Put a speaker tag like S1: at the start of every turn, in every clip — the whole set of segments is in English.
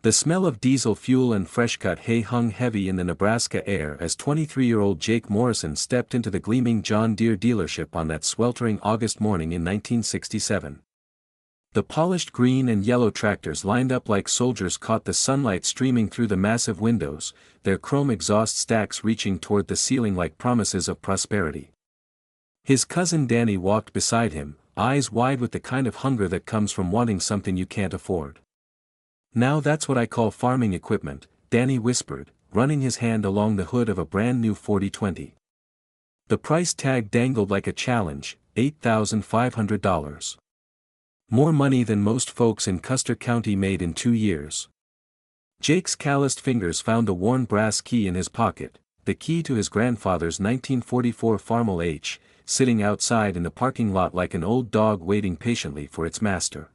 S1: The smell of diesel fuel and fresh-cut hay hung heavy in the Nebraska air as 23-year-old Jake Morrison stepped into the gleaming John Deere dealership on that sweltering August morning in 1967. The polished green and yellow tractors lined up like soldiers caught the sunlight streaming through the massive windows, their chrome exhaust stacks reaching toward the ceiling like promises of prosperity. His cousin Danny walked beside him, eyes wide with the kind of hunger that comes from wanting something you can't afford. "Now that's what I call farming equipment," Danny whispered, running his hand along the hood of a brand new 4020. The price tag dangled like a challenge, $8,500. More money than most folks in Custer County made in 2 years. Jake's calloused fingers found a worn brass key in his pocket, the key to his grandfather's 1944 Farmall H, sitting outside in the parking lot like an old dog waiting patiently for its master.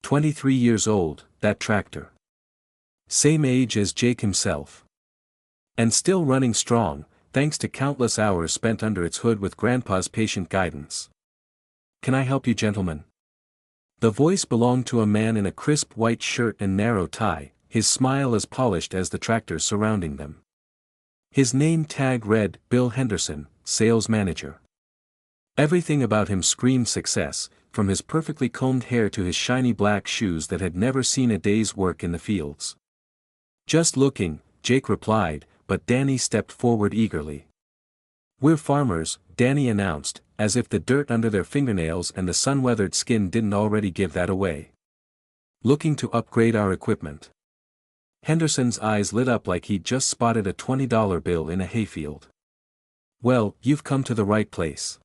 S1: 23 years old, that tractor. Same age as Jake himself. And still running strong, thanks to countless hours spent under its hood with Grandpa's patient guidance. "Can I help you, gentlemen?" The voice belonged to a man in a crisp white shirt and narrow tie, his smile as polished as the tractors surrounding them. His name tag read, Bill Henderson, sales manager. Everything about him screamed success, from his perfectly combed hair to his shiny black shoes that had never seen a day's work in the fields. "Just looking," Jake replied, but Danny stepped forward eagerly. "We're farmers," Danny announced, as if the dirt under their fingernails and the sun-weathered skin didn't already give that away. "Looking to upgrade our equipment." Henderson's eyes lit up like he'd just spotted a $20 bill in a hayfield. "Well, you've come to the right place.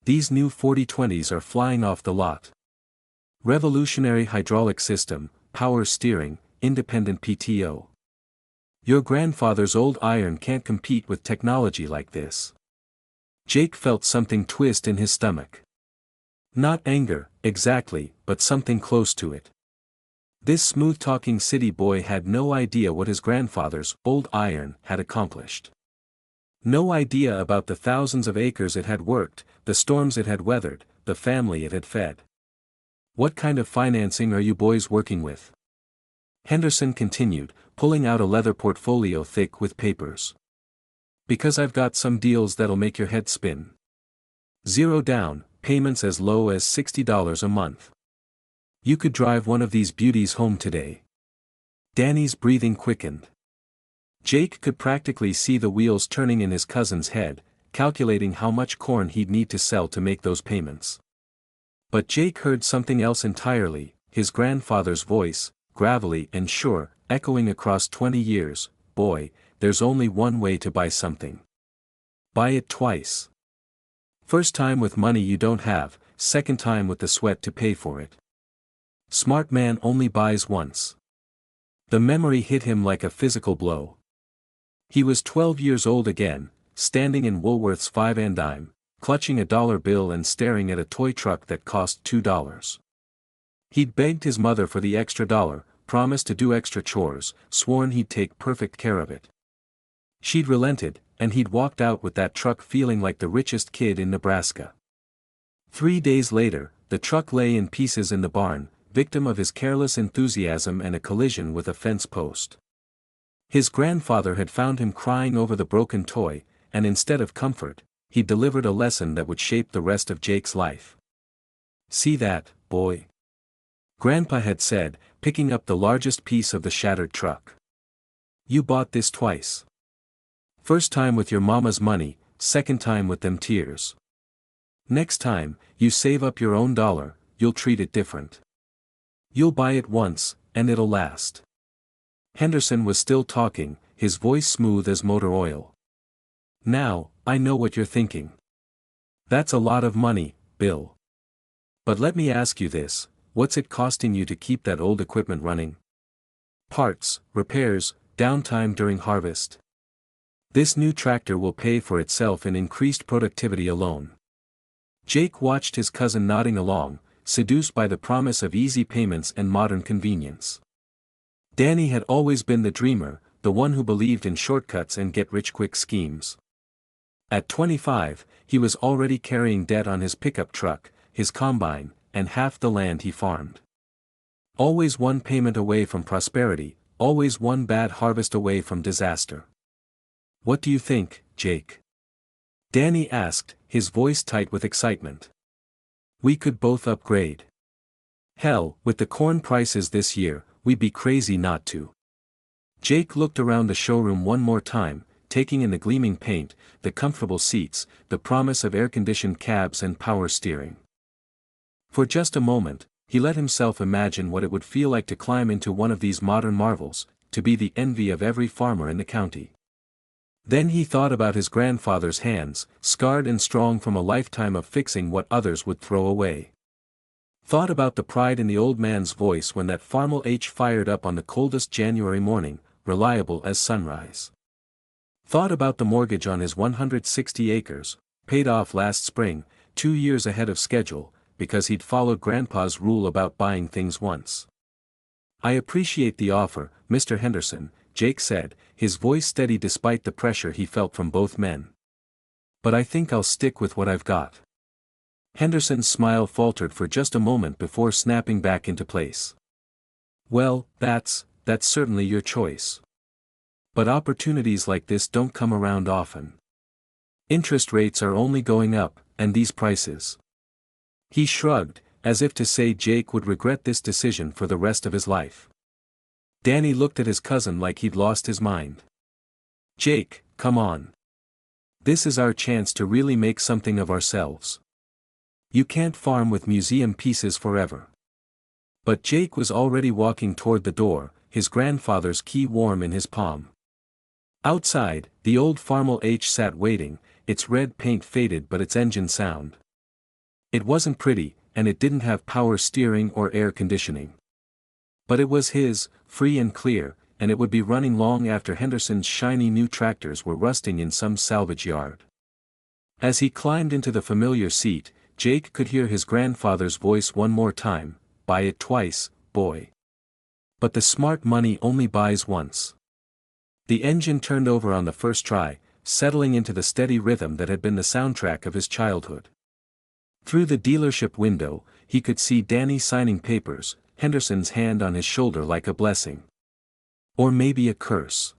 S1: These new 4020s are flying off the lot. Revolutionary hydraulic system, power steering, independent PTO. Your grandfather's old iron can't compete with technology like this." Jake felt something twist in his stomach. Not anger, exactly, but something close to it. This smooth-talking city boy had no idea what his grandfather's old iron had accomplished. No idea about the thousands of acres it had worked, the storms it had weathered, the family it had fed. "What kind of financing are you boys working with?" Henderson continued, pulling out a leather portfolio thick with papers. "Because I've got some deals that'll make your head spin. 0 down, payments as low as $60 a month. You could drive one of these beauties home today." Danny's breathing quickened. Jake could practically see the wheels turning in his cousin's head, calculating how much corn he'd need to sell to make those payments. But Jake heard something else entirely, his grandfather's voice, gravelly and sure, echoing across 20 years, "Boy, there's only one way to buy something. Buy it twice. First time with money you don't have, second time with the sweat to pay for it. Smart man only buys once." The memory hit him like a physical blow. He was 12 years old again, standing in Woolworth's 5 and dime, clutching a dollar bill and staring at a toy truck that cost $2. He'd begged his mother for the extra dollar, promised to do extra chores, sworn he'd take perfect care of it. She'd relented, and he'd walked out with that truck feeling like the richest kid in Nebraska. 3 days later, the truck lay in pieces in the barn, victim of his careless enthusiasm and a collision with a fence post. His grandfather had found him crying over the broken toy, and instead of comfort, he delivered a lesson that would shape the rest of Jake's life. "See that, boy?" Grandpa had said, picking up the largest piece of the shattered truck. "You bought this twice. First time with your mama's money, second time with them tears. Next time, you save up your own dollar, you'll treat it different. You'll buy it once, and it'll last." Henderson was still talking, his voice smooth as motor oil. "Now, I know what you're thinking. That's a lot of money, Bill. But let me ask you this, what's it costing you to keep that old equipment running? Parts, repairs, downtime during harvest. This new tractor will pay for itself in increased productivity alone." Jake watched his cousin nodding along, seduced by the promise of easy payments and modern convenience. Danny had always been the dreamer, the one who believed in shortcuts and get-rich-quick schemes. At 25, he was already carrying debt on his pickup truck, his combine, and half the land he farmed. Always one payment away from prosperity, always one bad harvest away from disaster. What do you think, Jake? Danny asked, his voice tight with excitement. We could both upgrade. Hell, with the corn prices this year, we'd be crazy not to. Jake looked around the showroom one more time, taking in the gleaming paint, the comfortable seats, the promise of air-conditioned cabs and power steering. For just a moment, he let himself imagine what it would feel like to climb into one of these modern marvels, to be the envy of every farmer in the county. Then he thought about his grandfather's hands, scarred and strong from a lifetime of fixing what others would throw away. Thought about the pride in the old man's voice when that Farmel H fired up on the coldest January morning, reliable as sunrise. Thought about the mortgage on his 160 acres, paid off last spring, 2 years ahead of schedule, because he'd followed Grandpa's rule about buying things once. I appreciate the offer, Mr. Henderson, Jake said, his voice steady despite the pressure he felt from both men. But I think I'll stick with what I've got. Henderson's smile faltered for just a moment before snapping back into place. Well, that's certainly your choice. But opportunities like this don't come around often. Interest rates are only going up, and these prices. He shrugged, as if to say Jake would regret this decision for the rest of his life. Danny looked at his cousin like he'd lost his mind. Jake, come on. This is our chance to really make something of ourselves. You can't farm with museum pieces forever. But Jake was already walking toward the door, his grandfather's key warm in his palm. Outside, the old Farmel H sat waiting, its red paint faded but its engine sound. It wasn't pretty, and it didn't have power steering or air conditioning. But it was his, free and clear, and it would be running long after Henderson's shiny new tractors were rusting in some salvage yard. As he climbed into the familiar seat, Jake could hear his grandfather's voice one more time, buy it twice, boy. But the smart money only buys once. The engine turned over on the first try, settling into the steady rhythm that had been the soundtrack of his childhood. Through the dealership window, he could see Danny signing papers, Henderson's hand on his shoulder like a blessing. Or maybe a curse.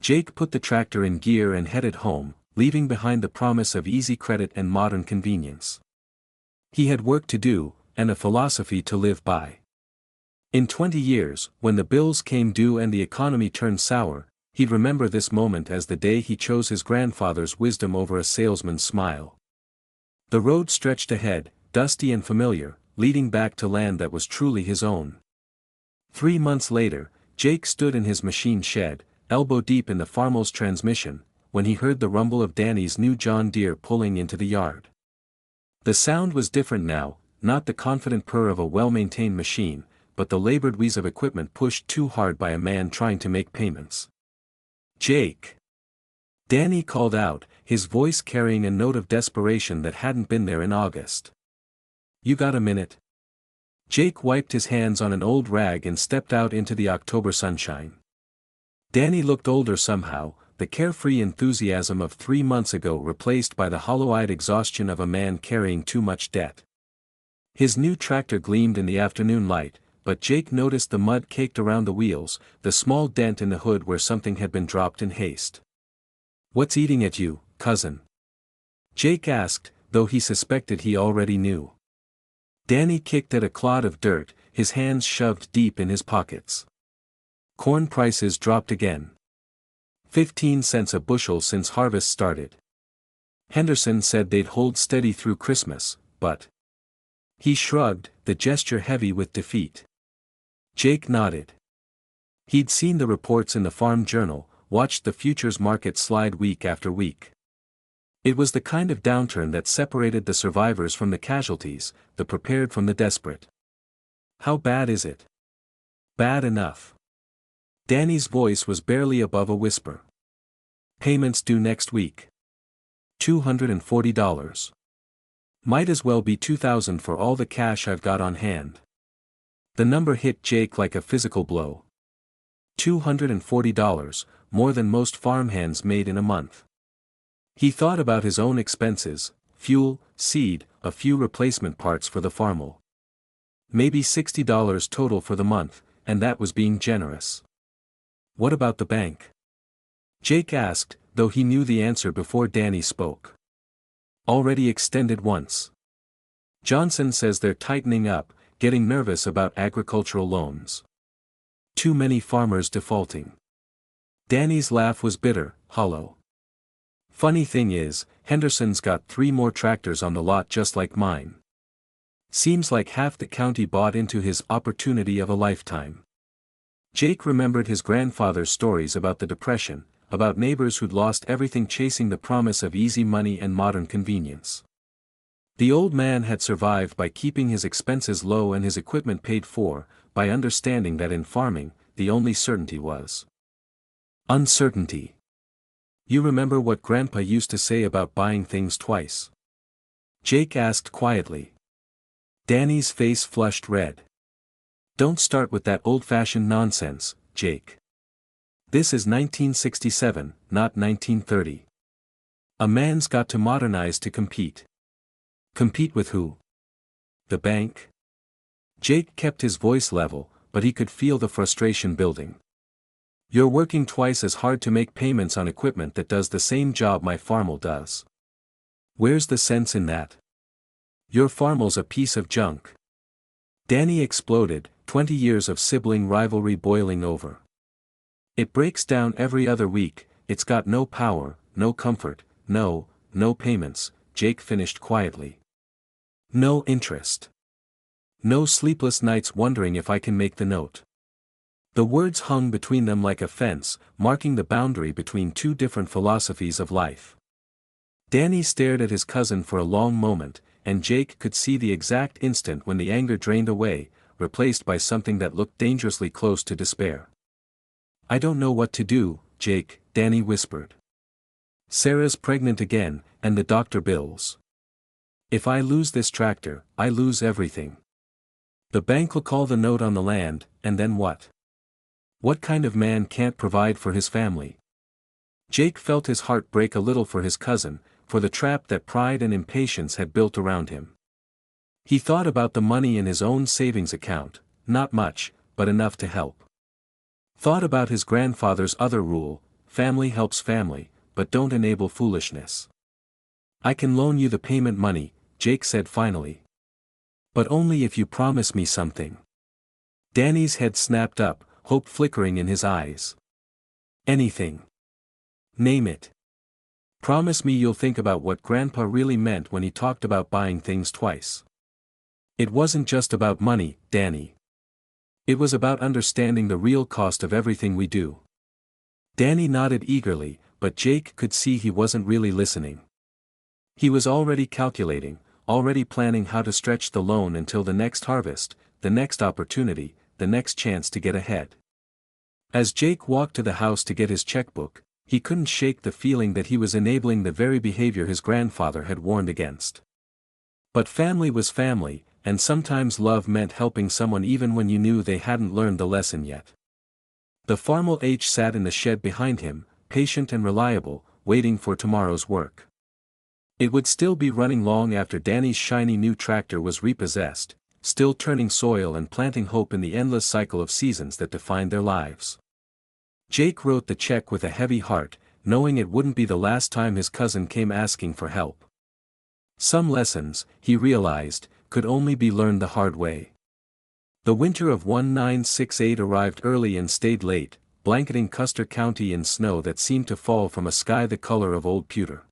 S1: Jake put the tractor in gear and headed home, leaving behind the promise of easy credit and modern convenience. He had work to do, and a philosophy to live by. In 20 years, when the bills came due and the economy turned sour, he'd remember this moment as the day he chose his grandfather's wisdom over a salesman's smile. The road stretched ahead, dusty and familiar, leading back to land that was truly his own. 3 months later, Jake stood in his machine shed, elbow deep in the Farmel's transmission, when he heard the rumble of Danny's new John Deere pulling into the yard. The sound was different now, not the confident purr of a well-maintained machine, but the labored wheeze of equipment pushed too hard by a man trying to make payments. Jake! Danny called out, his voice carrying a note of desperation that hadn't been there in August. You got a minute? Jake wiped his hands on an old rag and stepped out into the October sunshine. Danny looked older somehow, the carefree enthusiasm of 3 months ago replaced by the hollow-eyed exhaustion of a man carrying too much debt. His new tractor gleamed in the afternoon light, but Jake noticed the mud caked around the wheels, the small dent in the hood where something had been dropped in haste. What's eating at you, cousin? Jake asked, though he suspected he already knew. Danny kicked at a clod of dirt, his hands shoved deep in his pockets. Corn prices dropped again. 15 cents a bushel since harvest started. Henderson said they'd hold steady through Christmas, but... He shrugged, the gesture heavy with defeat. Jake nodded. He'd seen the reports in the Farm Journal, watched the futures market slide week after week. It was the kind of downturn that separated the survivors from the casualties, the prepared from the desperate. How bad is it? Bad enough. Danny's voice was barely above a whisper. Payments due next week. $240. Might as well be $2,000 for all the cash I've got on hand. The number hit Jake like a physical blow. $240, more than most farmhands made in a month. He thought about his own expenses, fuel, seed, a few replacement parts for the Farmel. Maybe $60 total for the month, and that was being generous. What about the bank? Jake asked, though he knew the answer before Danny spoke. Already extended once. Johnson says they're tightening up, getting nervous about agricultural loans. Too many farmers defaulting. Danny's laugh was bitter, hollow. Funny thing is, Henderson's got 3 more tractors on the lot just like mine. Seems like half the county bought into his opportunity of a lifetime. Jake remembered his grandfather's stories about the Depression, about neighbors who'd lost everything chasing the promise of easy money and modern convenience. The old man had survived by keeping his expenses low and his equipment paid for, by understanding that in farming, the only certainty was uncertainty. You remember what Grandpa used to say about buying things twice? Jake asked quietly. Danny's face flushed red. Don't start with that old-fashioned nonsense, Jake. This is 1967, not 1930. A man's got to modernize to compete. Compete with who? The bank? Jake kept his voice level, but he could feel the frustration building. You're working twice as hard to make payments on equipment that does the same job my farm'll does. Where's the sense in that? Your farm'll's a piece of junk. Danny exploded, 20 years of sibling rivalry boiling over. It breaks down every other week, it's got no power, no comfort, no payments, Jake finished quietly. No interest. No sleepless nights wondering if I can make the note. The words hung between them like a fence, marking the boundary between 2 different philosophies of life. Danny stared at his cousin for a long moment, and Jake could see the exact instant when the anger drained away, replaced by something that looked dangerously close to despair. I don't know what to do, Jake, Danny whispered. Sarah's pregnant again, and the doctor bills. If I lose this tractor, I lose everything. The bank'll call the note on the land, and then what? What kind of man can't provide for his family? Jake felt his heart break a little for his cousin, for the trap that pride and impatience had built around him. He thought about the money in his own savings account, not much, but enough to help. Thought about his grandfather's other rule, family helps family, but don't enable foolishness. I can loan you the payment money, Jake said finally. But only if you promise me something. Danny's head snapped up, hope flickering in his eyes. Anything. Name it. Promise me you'll think about what Grandpa really meant when he talked about buying things twice. It wasn't just about money, Danny. It was about understanding the real cost of everything we do. Danny nodded eagerly, but Jake could see he wasn't really listening. He was already calculating, already planning how to stretch the loan until the next harvest, the next opportunity, the next chance to get ahead. As Jake walked to the house to get his checkbook, he couldn't shake the feeling that he was enabling the very behavior his grandfather had warned against. But family was family, and sometimes love meant helping someone even when you knew they hadn't learned the lesson yet. The farmer H sat in the shed behind him, patient and reliable, waiting for tomorrow's work. It would still be running long after Danny's shiny new tractor was repossessed, still turning soil and planting hope in the endless cycle of seasons that defined their lives. Jake wrote the check with a heavy heart, knowing it wouldn't be the last time his cousin came asking for help. Some lessons, he realized, could only be learned the hard way. The winter of 1968 arrived early and stayed late, blanketing Custer County in snow that seemed to fall from a sky the color of old pewter.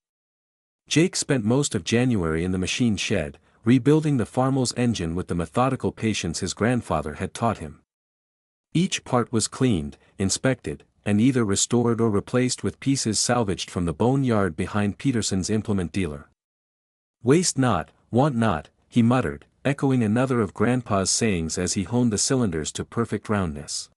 S1: Jake spent most of January in the machine shed, rebuilding the farmer's engine with the methodical patience his grandfather had taught him. Each part was cleaned, inspected, and either restored or replaced with pieces salvaged from the bone yard behind Peterson's implement dealer. Waste not, want not, he muttered, echoing another of Grandpa's sayings as he honed the cylinders to perfect roundness.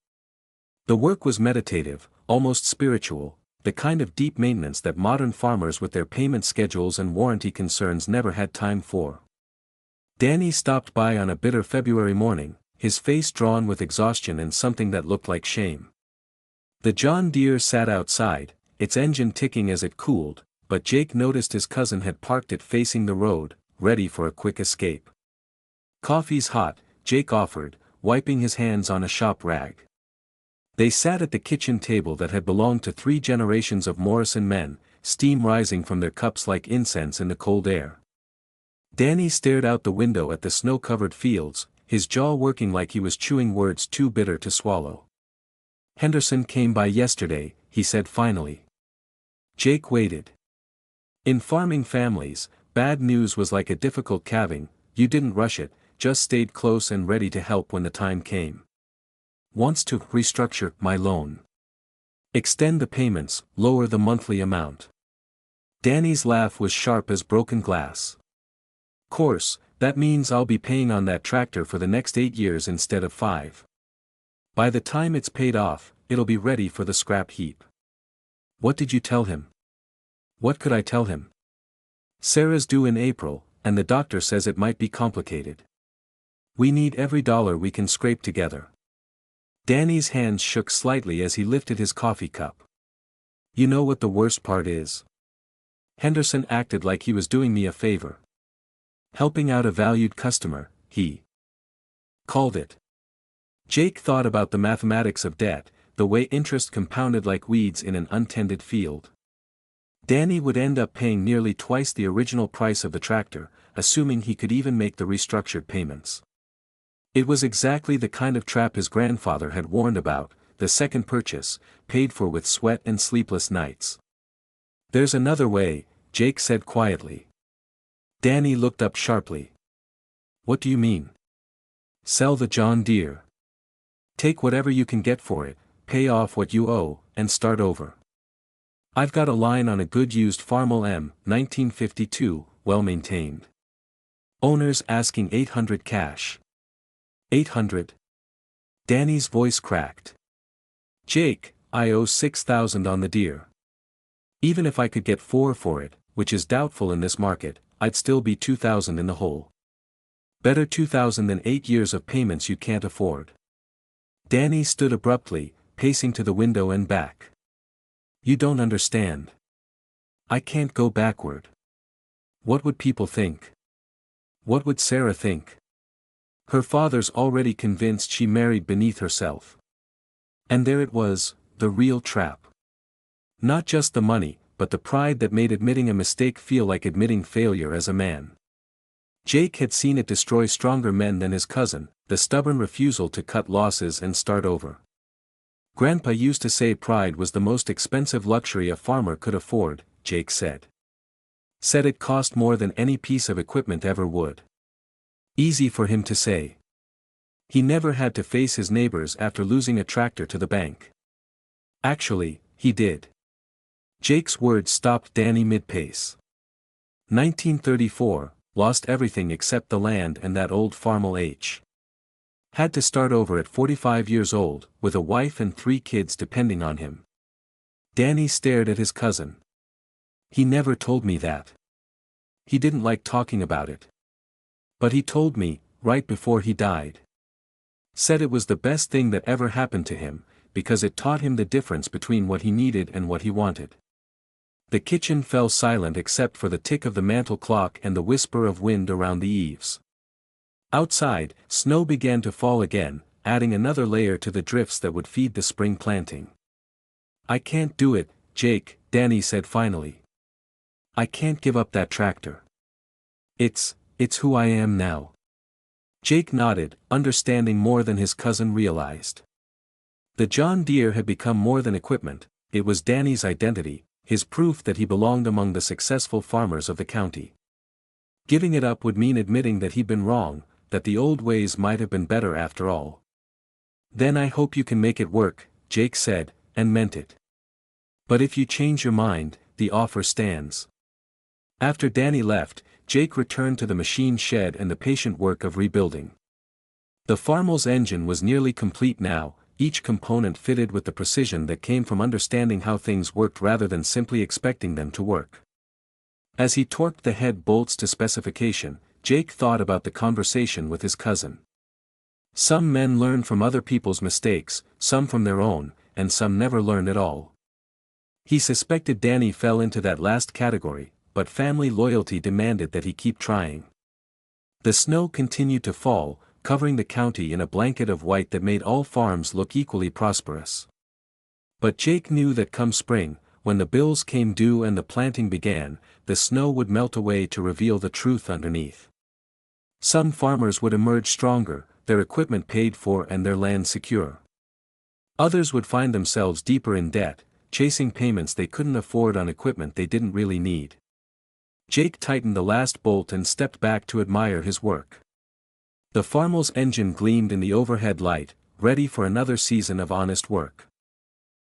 S1: The work was meditative, almost spiritual, the kind of deep maintenance that modern farmers with their payment schedules and warranty concerns never had time for. Danny stopped by on a bitter February morning, his face drawn with exhaustion and something that looked like shame. The John Deere sat outside, its engine ticking as it cooled, but Jake noticed his cousin had parked it facing the road, ready for a quick escape. Coffee's hot, Jake offered, wiping his hands on a shop rag. They sat at the kitchen table that had belonged to 3 generations of Morrison men, steam rising from their cups like incense in the cold air. Danny stared out the window at the snow-covered fields, his jaw working like he was chewing words too bitter to swallow. "Henderson came by yesterday," he said finally. Jake waited. In farming families, bad news was like a difficult calving. You didn't rush it, just stayed close and ready to help when the time came. "Wants to restructure my loan. Extend the payments, lower the monthly amount." Danny's laugh was sharp as broken glass. "Course, that means I'll be paying on that tractor for the next 8 years instead of 5. By the time it's paid off, it'll be ready for the scrap heap." "What did you tell him?" "What could I tell him? Sarah's due in April, and the doctor says it might be complicated. We need every dollar we can scrape together." Danny's hands shook slightly as he lifted his coffee cup. "You know what the worst part is? Henderson acted like he was doing me a favor. Helping out a valued customer, he called it." Jake thought about the mathematics of debt, the way interest compounded like weeds in an untended field. Danny would end up paying nearly twice the original price of the tractor, assuming he could even make the restructured payments. It was exactly the kind of trap his grandfather had warned about, the second purchase, paid for with sweat and sleepless nights. "There's another way," Jake said quietly. Danny looked up sharply. "What do you mean?" "Sell the John Deere. Take whatever you can get for it, pay off what you owe, and start over. I've got a line on a good used Farmall M, 1952, well maintained. Owners asking $800 cash." $800? Danny's voice cracked. "Jake, I owe $6,000 on the Deere. Even if I could get 4 for it, which is doubtful in this market, I'd still be $2,000 in the hole. Better $2,000 than 8 years of payments you can't afford." Danny stood abruptly, pacing to the window and back. "You don't understand. I can't go backward. What would people think? What would Sarah think? Her father's already convinced she married beneath herself." And there it was, the real trap. Not just the money, but the pride that made admitting a mistake feel like admitting failure as a man. Jake had seen it destroy stronger men than his cousin, the stubborn refusal to cut losses and start over. "Grandpa used to say pride was the most expensive luxury a farmer could afford," Jake said. "Said it cost more than any piece of equipment ever would." Easy for him to say. He never had to face his neighbors after losing a tractor to the bank. Actually, he did. Jake's words stopped Danny mid-pace. 1934, lost everything except the land and that old Farmall H. Had to start over at 45 years old, with a wife and 3 kids depending on him. Danny stared at his cousin. "He never told me that. He didn't like talking about it. But he told me, right before he died. Said it was the best thing that ever happened to him, because it taught him the difference between what he needed and what he wanted." The kitchen fell silent except for the tick of the mantel clock and the whisper of wind around the eaves. Outside, snow began to fall again, adding another layer to the drifts that would feed the spring planting. "I can't do it, Jake," Danny said finally. "I can't give up that tractor. It's who I am now." Jake nodded, understanding more than his cousin realized. The John Deere had become more than equipment, it was Danny's identity, his proof that he belonged among the successful farmers of the county. Giving it up would mean admitting that he'd been wrong, that the old ways might have been better after all. "Then I hope you can make it work," Jake said, and meant it. "But if you change your mind, the offer stands." After Danny left, Jake returned to the machine shed and the patient work of rebuilding. The Farmall's engine was nearly complete now, each component fitted with the precision that came from understanding how things worked rather than simply expecting them to work. As he torqued the head bolts to specification, Jake thought about the conversation with his cousin. Some men learn from other people's mistakes, some from their own, and some never learn at all. He suspected Danny fell into that last category, but family loyalty demanded that he keep trying. The snow continued to fall, covering the county in a blanket of white that made all farms look equally prosperous. But Jake knew that come spring, when the bills came due and the planting began, the snow would melt away to reveal the truth underneath. Some farmers would emerge stronger, their equipment paid for and their land secure. Others would find themselves deeper in debt, chasing payments they couldn't afford on equipment they didn't really need. Jake tightened the last bolt and stepped back to admire his work. The farmer's engine gleamed in the overhead light, ready for another season of honest work.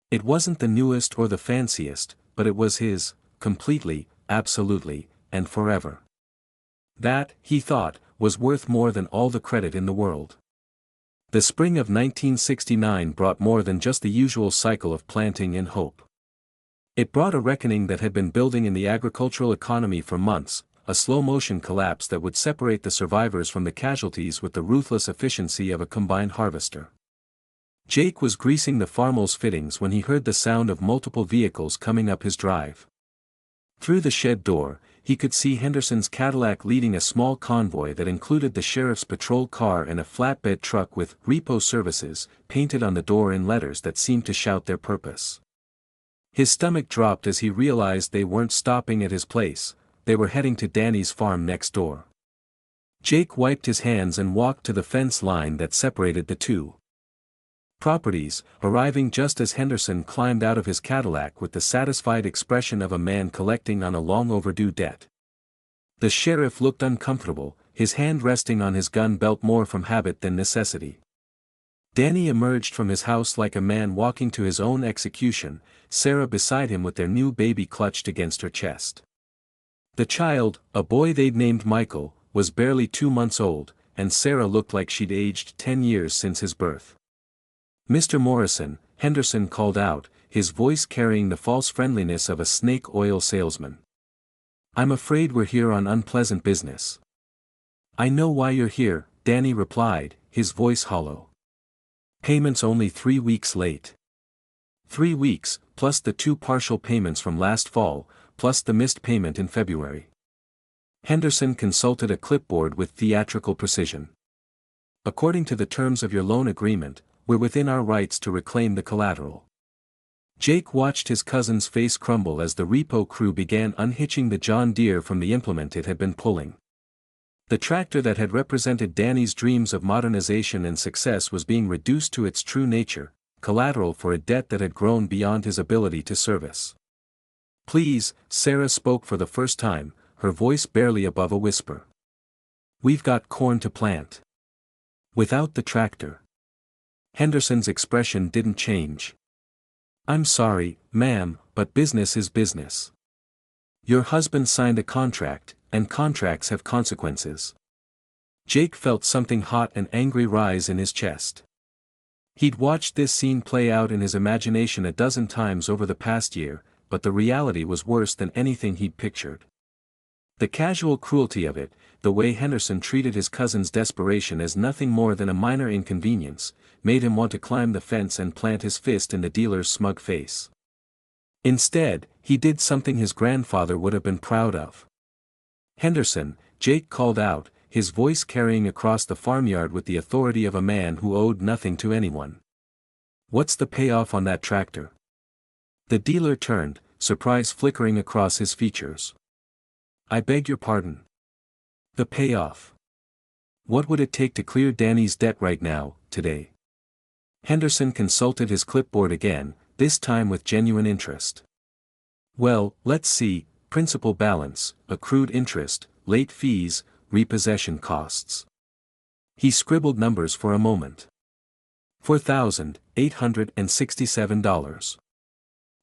S1: It wasn't the newest or the fanciest, but it was his, completely, absolutely, and forever. That, he thought, was worth more than all the credit in the world. The spring of 1969 brought more than just the usual cycle of planting and hope. It brought a reckoning that had been building in the agricultural economy for months, a slow-motion collapse that would separate the survivors from the casualties with the ruthless efficiency of a combine harvester. Jake was greasing the farmer's fittings when he heard the sound of multiple vehicles coming up his drive. Through the shed door, he could see Henderson's Cadillac leading a small convoy that included the sheriff's patrol car and a flatbed truck with "Repo Services" painted on the door in letters that seemed to shout their purpose. His stomach dropped as he realized they weren't stopping at his place, they were heading to Danny's farm next door. Jake wiped his hands and walked to the fence line that separated the two properties, arriving just as Henderson climbed out of his Cadillac with the satisfied expression of a man collecting on a long overdue debt. The sheriff looked uncomfortable, his hand resting on his gun belt more from habit than necessity. Danny emerged from his house like a man walking to his own execution, Sarah beside him with their new baby clutched against her chest. The child, a boy they'd named Michael, was barely 2 months old, and Sarah looked like she'd aged 10 years since his birth. "Mr. Morrison," Henderson called out, his voice carrying the false friendliness of a snake oil salesman. "I'm afraid we're here on unpleasant business." "I know why you're here," Danny replied, his voice hollow. "Payments only 3 weeks late." 3 weeks, plus the 2 partial payments from last fall, plus the missed payment in February. Henderson consulted a clipboard with theatrical precision. "According to the terms of your loan agreement, we're within our rights to reclaim the collateral." Jake watched his cousin's face crumble as the repo crew began unhitching the John Deere from the implement it had been pulling. The tractor that had represented Danny's dreams of modernization and success was being reduced to its true nature, collateral for a debt that had grown beyond his ability to service. "Please," Sarah spoke for the first time, her voice barely above a whisper. "We've got corn to plant." "Without the tractor." Henderson's expression didn't change. "I'm sorry, ma'am, but business is business. Your husband signed a contract, and contracts have consequences." Jake felt something hot and angry rise in his chest. He'd watched this scene play out in his imagination a dozen times over the past year, but the reality was worse than anything he'd pictured. The casual cruelty of it, the way Henderson treated his cousin's desperation as nothing more than a minor inconvenience, made him want to climb the fence and plant his fist in the dealer's smug face. Instead, he did something his grandfather would have been proud of. "Henderson," Jake called out, his voice carrying across the farmyard with the authority of a man who owed nothing to anyone. "What's the payoff on that tractor?" The dealer turned, surprise flickering across his features. "I beg your pardon." "The payoff. What would it take to clear Danny's debt right now, today?" Henderson consulted his clipboard again, this time with genuine interest. "Well, let's see, principal balance, accrued interest, late fees, repossession costs." He scribbled numbers for a moment. $4,867.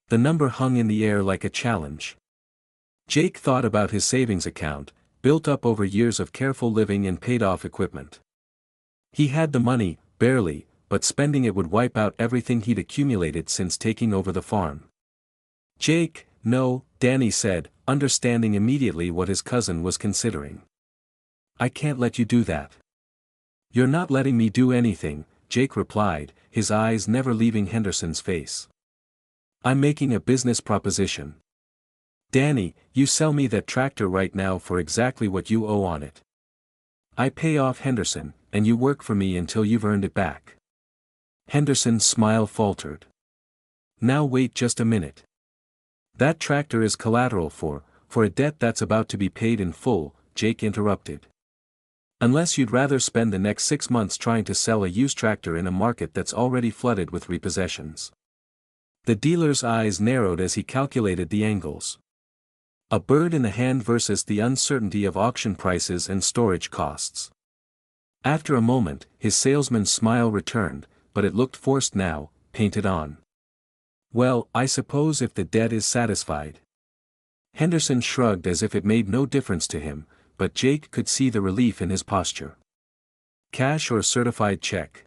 S1: The number hung in the air like a challenge. Jake thought about his savings account, built up over years of careful living and paid-off equipment. He had the money, barely, but spending it would wipe out everything he'd accumulated since taking over the farm. "Jake, no," Danny said, understanding immediately what his cousin was considering. "I can't let you do that." "You're not letting me do anything," Jake replied, his eyes never leaving Henderson's face. "I'm making a business proposition. Danny, you sell me that tractor right now for exactly what you owe on it. I pay off Henderson, and you work for me until you've earned it back." Henderson's smile faltered. "Now wait just a minute. That tractor is collateral for a debt that's about to be paid in full," Jake interrupted. "Unless you'd rather spend the next 6 months trying to sell a used tractor in a market that's already flooded with repossessions." The dealer's eyes narrowed as he calculated the angles. A bird in the hand versus the uncertainty of auction prices and storage costs. After a moment, his salesman's smile returned, but it looked forced now, painted on. "Well, I suppose if the debt is satisfied." Henderson shrugged as if it made no difference to him, but Jake could see the relief in his posture. "Cash or certified check?"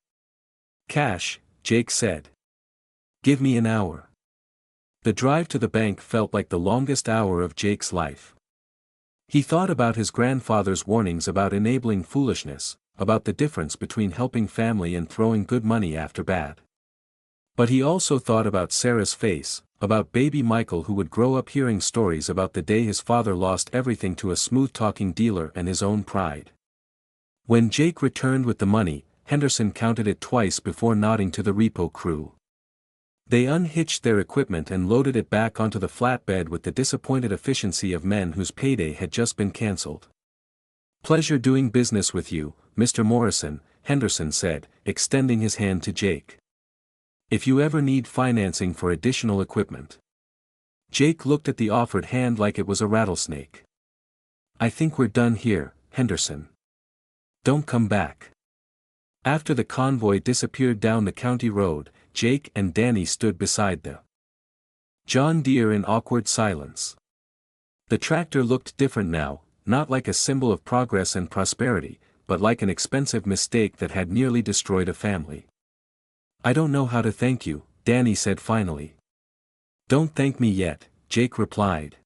S1: "Cash," Jake said. "Give me an hour." The drive to the bank felt like the longest hour of Jake's life. He thought about his grandfather's warnings about enabling foolishness, about the difference between helping family and throwing good money after bad. But he also thought about Sarah's face, about baby Michael who would grow up hearing stories about the day his father lost everything to a smooth-talking dealer and his own pride. When Jake returned with the money, Henderson counted it twice before nodding to the repo crew. They unhitched their equipment and loaded it back onto the flatbed with the disappointed efficiency of men whose payday had just been cancelled. "Pleasure doing business with you, Mr. Morrison," Henderson said, extending his hand to Jake. "If you ever need financing for additional equipment." Jake looked at the offered hand like it was a rattlesnake. "I think we're done here, Henderson. Don't come back." After the convoy disappeared down the county road, Jake and Danny stood beside the John Deere in awkward silence. The tractor looked different now, not like a symbol of progress and prosperity, but like an expensive mistake that had nearly destroyed a family. "I don't know how to thank you," Danny said finally. "Don't thank me yet," Jake replied.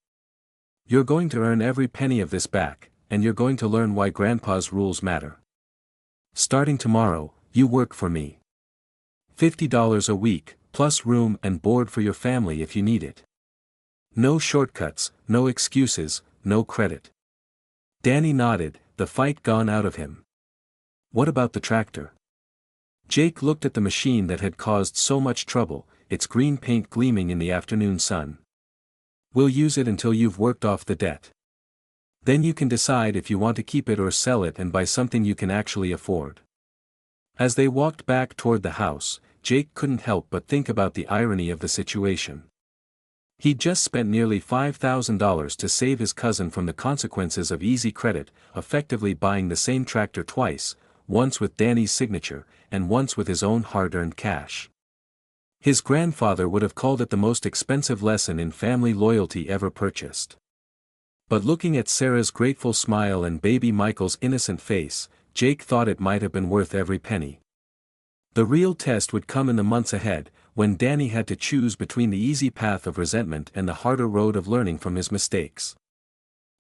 S1: "You're going to earn every penny of this back, and you're going to learn why Grandpa's rules matter. Starting tomorrow, you work for me. $50 a week, plus room and board for your family if you need it. No shortcuts, no excuses, no credit." Danny nodded, the fight gone out of him. "What about the tractor?" Jake looked at the machine that had caused so much trouble, its green paint gleaming in the afternoon sun. "We'll use it until you've worked off the debt. Then you can decide if you want to keep it or sell it and buy something you can actually afford." As they walked back toward the house, Jake couldn't help but think about the irony of the situation. He'd just spent nearly $5,000 to save his cousin from the consequences of easy credit, effectively buying the same tractor twice, once with Danny's signature, and once with his own hard-earned cash. His grandfather would have called it the most expensive lesson in family loyalty ever purchased. But looking at Sarah's grateful smile and baby Michael's innocent face, Jake thought it might have been worth every penny. The real test would come in the months ahead, when Danny had to choose between the easy path of resentment and the harder road of learning from his mistakes.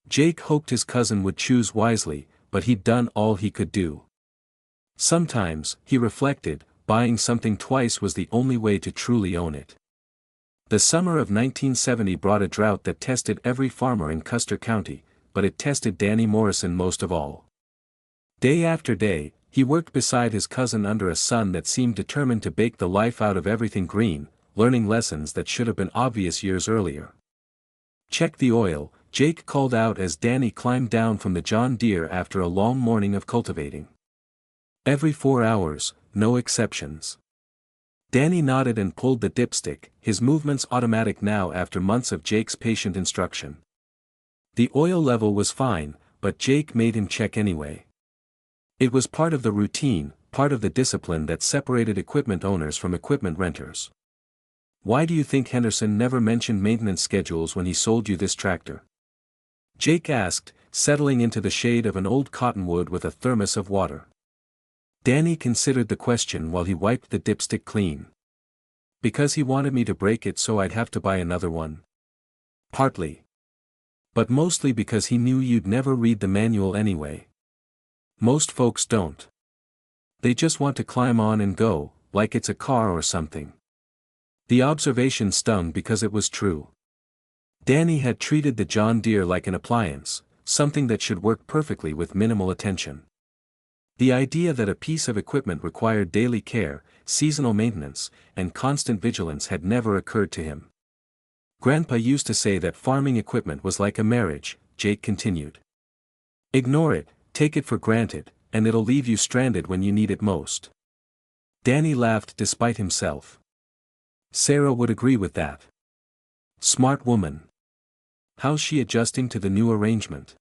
S1: Jake hoped his cousin would choose wisely, but he'd done all he could do. Sometimes, he reflected, buying something twice was the only way to truly own it. The summer of 1970 brought a drought that tested every farmer in Custer County, but it tested Danny Morrison most of all. Day after day, he worked beside his cousin under a sun that seemed determined to bake the life out of everything green, learning lessons that should have been obvious years earlier. "Check the oil," Jake called out as Danny climbed down from the John Deere after a long morning of cultivating. "Every 4 hours, no exceptions." Danny nodded and pulled the dipstick, his movements automatic now after months of Jake's patient instruction. The oil level was fine, but Jake made him check anyway. It was part of the routine, part of the discipline that separated equipment owners from equipment renters. "Why do you think Henderson never mentioned maintenance schedules when he sold you this tractor?" Jake asked, settling into the shade of an old cottonwood with a thermos of water. Danny considered the question while he wiped the dipstick clean. "Because he wanted me to break it so I'd have to buy another one." "Partly. But mostly because he knew you'd never read the manual anyway. Most folks don't. They just want to climb on and go, like it's a car or something." The observation stung because it was true. Danny had treated the John Deere like an appliance, something that should work perfectly with minimal attention. The idea that a piece of equipment required daily care, seasonal maintenance, and constant vigilance had never occurred to him. Grandpa used to say that farming equipment was like a marriage, Jake continued. Ignore it, take it for granted, and it'll leave you stranded when you need it most. Danny laughed despite himself. Sarah would agree with that. Smart woman. How's she adjusting to the new arrangement?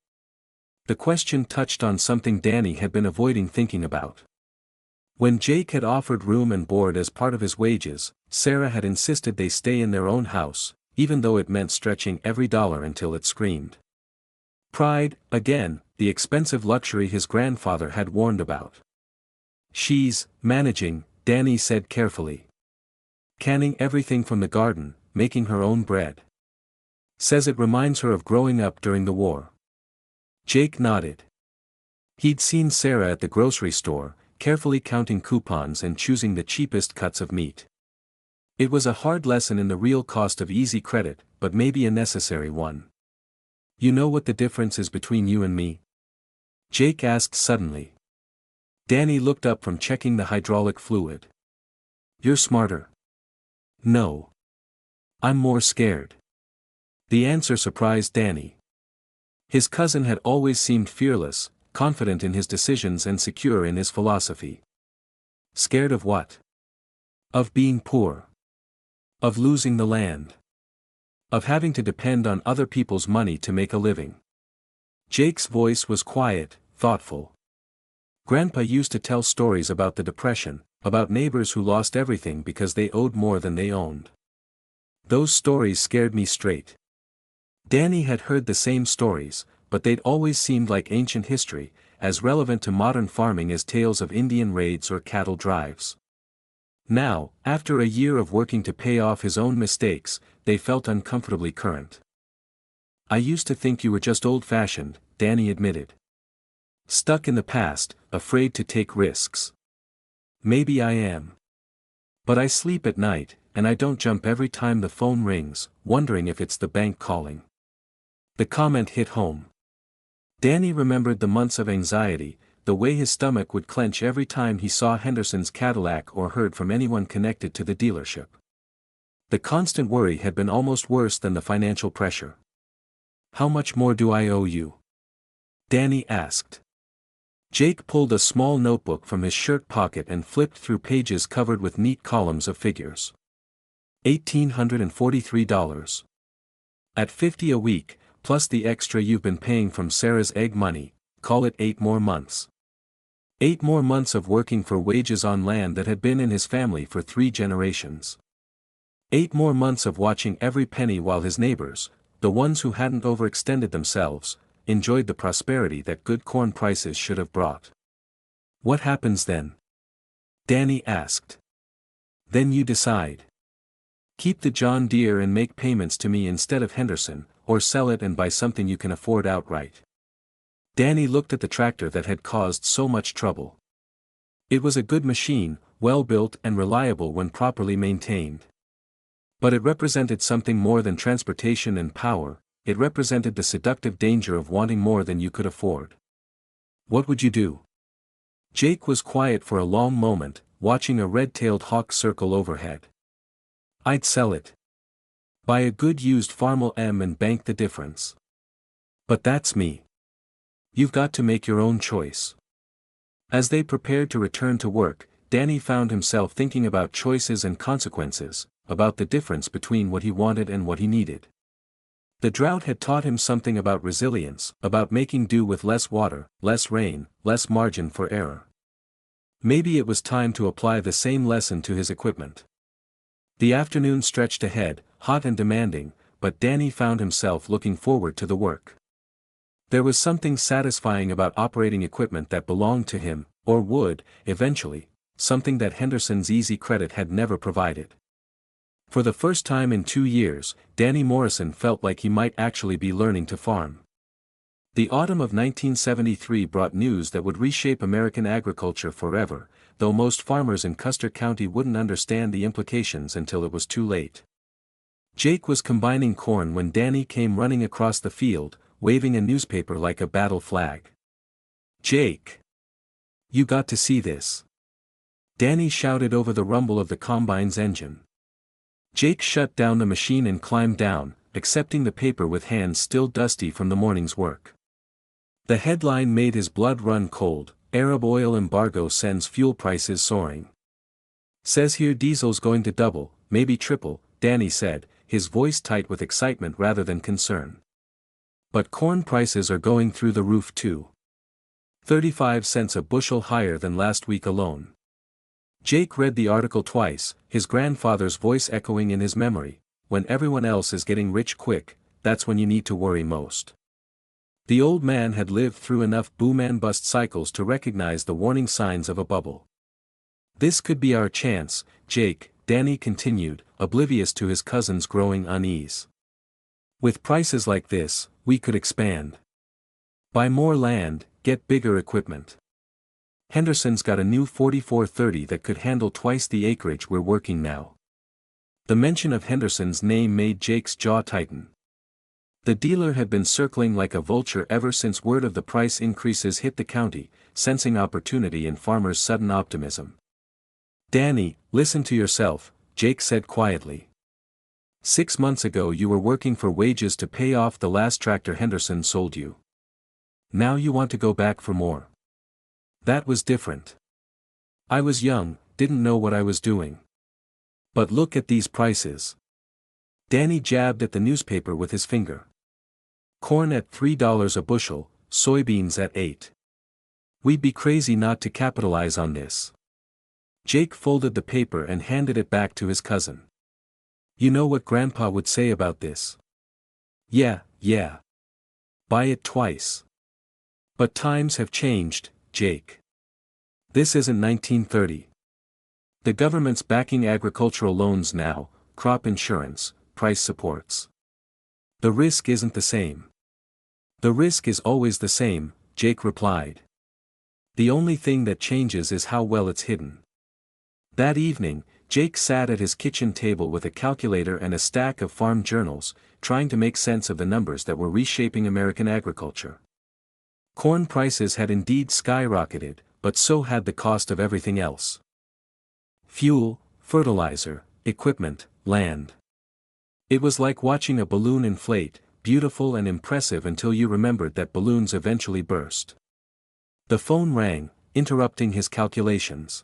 S1: The question touched on something Danny had been avoiding thinking about. When Jake had offered room and board as part of his wages, Sarah had insisted they stay in their own house, even though it meant stretching every dollar until it screamed. Pride, again, the expensive luxury his grandfather had warned about. She's managing, Danny said carefully. Canning everything from the garden, making her own bread. Says it reminds her of growing up during the war. Jake nodded. He'd seen Sarah at the grocery store, carefully counting coupons and choosing the cheapest cuts of meat. It was a hard lesson in the real cost of easy credit, but maybe a necessary one. You know what the difference is between you and me? Jake asked suddenly. Danny looked up from checking the hydraulic fluid. You're smarter. No. I'm more scared. The answer surprised Danny. His cousin had always seemed fearless, confident in his decisions and secure in his philosophy. Scared of what? Of being poor. Of losing the land. Of having to depend on other people's money to make a living. Jake's voice was quiet, thoughtful. Grandpa used to tell stories about the Depression, about neighbors who lost everything because they owed more than they owned. Those stories scared me straight. Danny had heard the same stories, but they'd always seemed like ancient history, as relevant to modern farming as tales of Indian raids or cattle drives. Now, after a year of working to pay off his own mistakes, they felt uncomfortably current. I used to think you were just old-fashioned, Danny admitted. Stuck in the past, afraid to take risks. Maybe I am. But I sleep at night, and I don't jump every time the phone rings, wondering if it's the bank calling. The comment hit home. Danny remembered the months of anxiety, the way his stomach would clench every time he saw Henderson's Cadillac or heard from anyone connected to the dealership. The constant worry had been almost worse than the financial pressure. How much more do I owe you? Danny asked. Jake pulled a small notebook from his shirt pocket and flipped through pages covered with neat columns of figures. $1,843. At $50 a week, plus the extra you've been paying from Sarah's egg money, call it 8 more months. 8 more months of working for wages on land that had been in his family for 3 generations. 8 more months of watching every penny while his neighbors, the ones who hadn't overextended themselves, enjoyed the prosperity that good corn prices should have brought. What happens then? Danny asked. Then you decide. Keep the John Deere and make payments to me instead of Henderson, or sell it and buy something you can afford outright. Danny looked at the tractor that had caused so much trouble. It was a good machine, well built and reliable when properly maintained. But it represented something more than transportation and power. It represented the seductive danger of wanting more than you could afford. What would you do? Jake was quiet for a long moment, watching a red-tailed hawk circle overhead. I'd sell it. Buy a good used Farmel M and bank the difference. But that's me. You've got to make your own choice. As they prepared to return to work, Danny found himself thinking about choices and consequences, about the difference between what he wanted and what he needed. The drought had taught him something about resilience, about making do with less water, less rain, less margin for error. Maybe it was time to apply the same lesson to his equipment. The afternoon stretched ahead, hot and demanding, but Danny found himself looking forward to the work. There was something satisfying about operating equipment that belonged to him, or would, eventually, something that Henderson's easy credit had never provided. For the first time in 2 years, Danny Morrison felt like he might actually be learning to farm. The autumn of 1973 brought news that would reshape American agriculture forever, though most farmers in Custer County wouldn't understand the implications until it was too late. Jake was combining corn when Danny came running across the field, waving a newspaper like a battle flag. Jake! You got to see this. Danny shouted over the rumble of the combine's engine. Jake shut down the machine and climbed down, accepting the paper with hands still dusty from the morning's work. The headline made his blood run cold: Arab oil embargo sends fuel prices soaring. Says here diesel's going to double, maybe triple, Danny said, his voice tight with excitement rather than concern. But corn prices are going through the roof too. 35 cents a bushel higher than last week alone. Jake read the article twice, his grandfather's voice echoing in his memory. When everyone else is getting rich quick, that's when you need to worry most. The old man had lived through enough boom and bust cycles to recognize the warning signs of a bubble. This could be our chance, Jake, Danny continued, oblivious to his cousin's growing unease. With prices like this, we could expand. Buy more land, get bigger equipment. Henderson's got a new 4430 that could handle twice the acreage we're working now. The mention of Henderson's name made Jake's jaw tighten. The dealer had been circling like a vulture ever since word of the price increases hit the county, sensing opportunity in farmers' sudden optimism. Danny, listen to yourself, Jake said quietly. 6 months ago you were working for wages to pay off the last tractor Henderson sold you. Now you want to go back for more. That was different. I was young, didn't know what I was doing. But look at these prices. Danny jabbed at the newspaper with his finger. Corn at $3 a bushel, soybeans at $8. We'd be crazy not to capitalize on this. Jake folded the paper and handed it back to his cousin. You know what Grandpa would say about this? Yeah. Buy it twice. But times have changed, Jake. This isn't 1930. The government's backing agricultural loans now, crop insurance, price supports. The risk isn't the same. The risk is always the same, Jake replied. The only thing that changes is how well it's hidden. That evening, Jake sat at his kitchen table with a calculator and a stack of farm journals, trying to make sense of the numbers that were reshaping American agriculture. Corn prices had indeed skyrocketed, but so had the cost of everything else. Fuel, fertilizer, equipment, land. It was like watching a balloon inflate, beautiful and impressive until you remembered that balloons eventually burst. The phone rang, interrupting his calculations.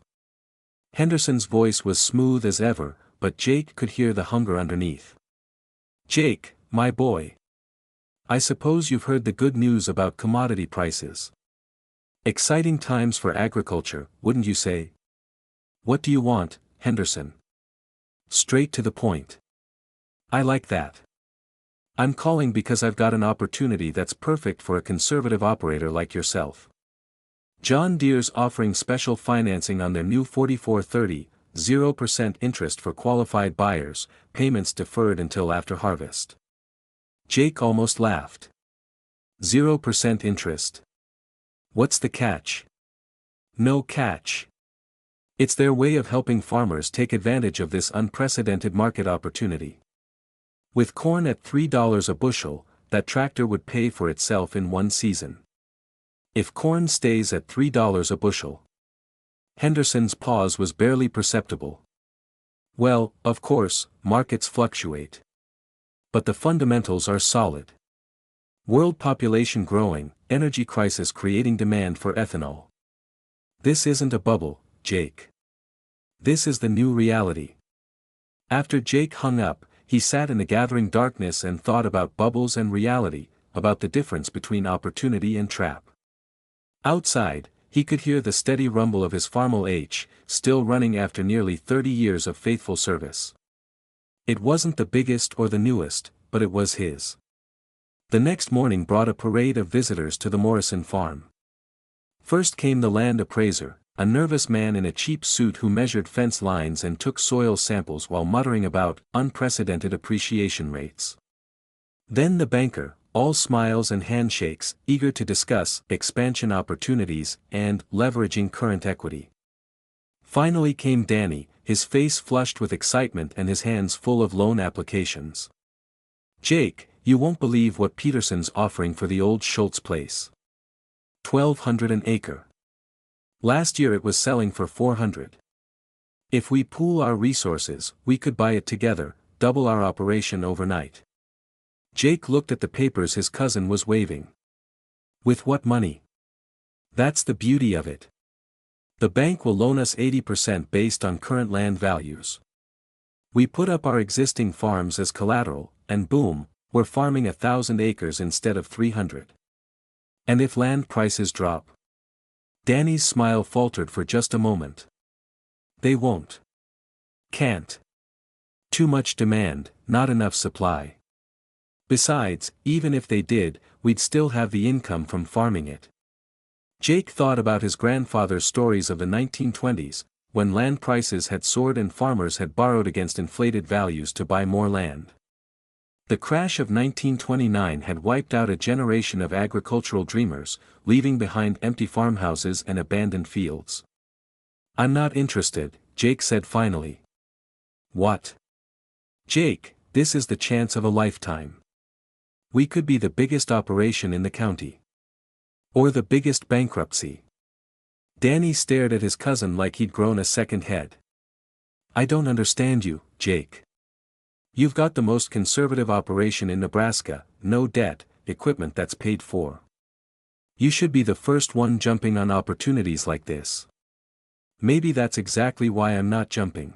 S1: Henderson's voice was smooth as ever, but Jake could hear the hunger underneath. Jake, my boy. I suppose you've heard the good news about commodity prices. Exciting times for agriculture, wouldn't you say? What do you want, Henderson? Straight to the point. I like that. I'm calling because I've got an opportunity that's perfect for a conservative operator like yourself. John Deere's offering special financing on their new 4430, 0% interest for qualified buyers, payments deferred until after harvest. Jake almost laughed. 0% interest. What's the catch? No catch. It's their way of helping farmers take advantage of this unprecedented market opportunity. With corn at $3 a bushel, that tractor would pay for itself in one season. If corn stays at $3 a bushel. Henderson's pause was barely perceptible. Well, of course, markets fluctuate. But the fundamentals are solid. World population growing, energy crisis creating demand for ethanol. This isn't a bubble, Jake. This is the new reality. After Jake hung up, he sat in the gathering darkness and thought about bubbles and reality, about the difference between opportunity and trap. Outside, he could hear the steady rumble of his Farmel H, still running after nearly 30 years of faithful service. It wasn't the biggest or the newest, but it was his. The next morning brought a parade of visitors to the Morrison farm. First came the land appraiser, a nervous man in a cheap suit who measured fence lines and took soil samples while muttering about unprecedented appreciation rates. Then the banker, all smiles and handshakes, eager to discuss expansion opportunities and leveraging current equity. Finally came Danny, his face flushed with excitement and his hands full of loan applications. Jake, you won't believe what Peterson's offering for the old Schultz place. $1,200 an acre. Last year it was selling for 400. If we pool our resources, we could buy it together, double our operation overnight. Jake looked at the papers his cousin was waving. With what money? That's the beauty of it. The bank will loan us 80% based on current land values. We put up our existing farms as collateral, and boom, we're farming 1,000 acres instead of 300. And if land prices drop? Danny's smile faltered for just a moment. They won't. Can't. Too much demand, not enough supply. Besides, even if they did, we'd still have the income from farming it. Jake thought about his grandfather's stories of the 1920s, when land prices had soared and farmers had borrowed against inflated values to buy more land. The crash of 1929 had wiped out a generation of agricultural dreamers, leaving behind empty farmhouses and abandoned fields. I'm not interested, Jake said finally. What? Jake, this is the chance of a lifetime. We could be the biggest operation in the county. Or the biggest bankruptcy. Danny stared at his cousin like he'd grown a second head. I don't understand you, Jake. You've got the most conservative operation in Nebraska, no debt, equipment that's paid for. You should be the first one jumping on opportunities like this. Maybe that's exactly why I'm not jumping.